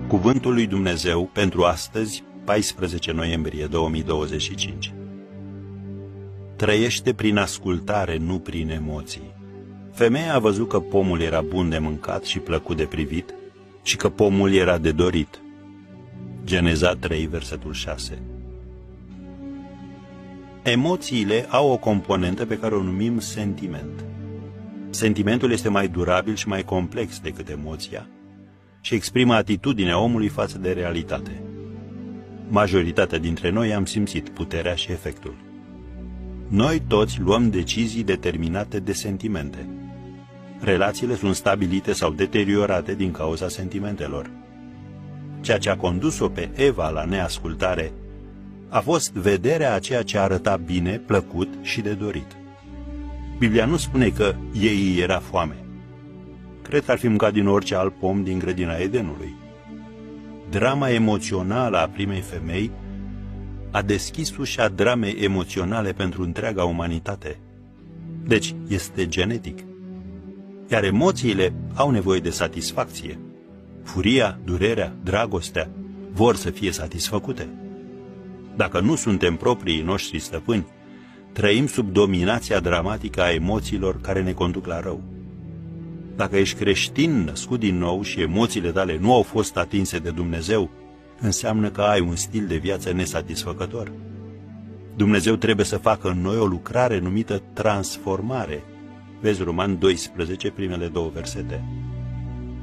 Cuvântul lui Dumnezeu pentru astăzi, 14 noiembrie 2025. Trăiește prin ascultare, nu prin emoții. Femeia a văzut că pomul era bun de mâncat și plăcut de privit și că pomul era de dorit. Geneza 3, versetul 6. Emoțiile au o componentă pe care o numim sentiment. Sentimentul este mai durabil și mai complex decât emoția și exprimă atitudinea omului față de realitate. Majoritatea dintre noi am simțit puterea și efectul. Noi toți luăm decizii determinate de sentimente. Relațiile sunt stabilite sau deteriorate din cauza sentimentelor. Ceea ce a condus-o pe Eva la neascultare a fost vederea a ceea ce arăta bine, plăcut și de dorit. Biblia nu spune că ei era foame. Cred că ar fi mâncat din orice alt pom din grădina Edenului. Drama emoțională a primei femei a deschis ușa dramei emoționale pentru întreaga umanitate. Deci este genetic. Iar emoțiile au nevoie de satisfacție. Furia, durerea, dragostea vor să fie satisfăcute. Dacă nu suntem proprii noștri stăpâni, trăim sub dominația dramatică a emoțiilor care ne conduc la rău. Dacă ești creștin născut din nou și emoțiile tale nu au fost atinse de Dumnezeu, înseamnă că ai un stil de viață nesatisfăcător. Dumnezeu trebuie să facă în noi o lucrare numită transformare. Vezi Roman 12, primele 2 versete.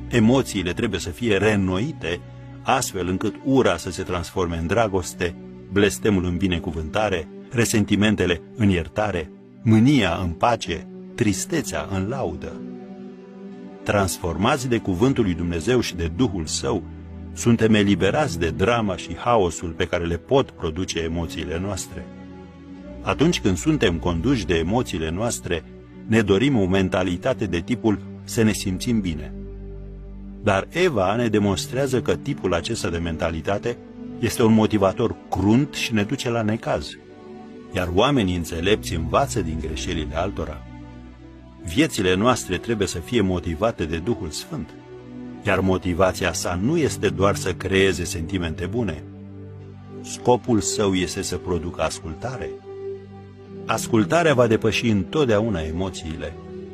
Emoțiile trebuie să fie reînnoite, astfel încât ura să se transforme în dragoste, blestemul în binecuvântare, resentimentele în iertare, mânia în pace, tristețea în laudă. Transformați de cuvântul lui Dumnezeu și de Duhul Său, suntem eliberați de drama și haosul pe care le pot produce emoțiile noastre. Atunci când suntem conduși de emoțiile noastre, ne dorim o mentalitate de tipul să ne simțim bine. Dar Eva ne demonstrează că tipul acesta de mentalitate este un motivator crunt și ne duce la necaz. Iar oamenii înțelepți învață din greșelile altora. Viețile noastre trebuie să fie motivate de Duhul Sfânt, iar motivația sa nu este doar să creeze sentimente bune. Scopul său este să producă ascultare. Ascultarea va depăși întotdeauna emoțiile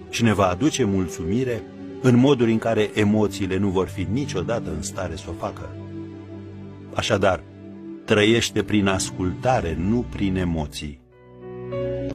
și ne va aduce mulțumire în moduri în care emoțiile nu vor fi niciodată în stare să o facă. Așadar, trăiește prin ascultare, nu prin emoții.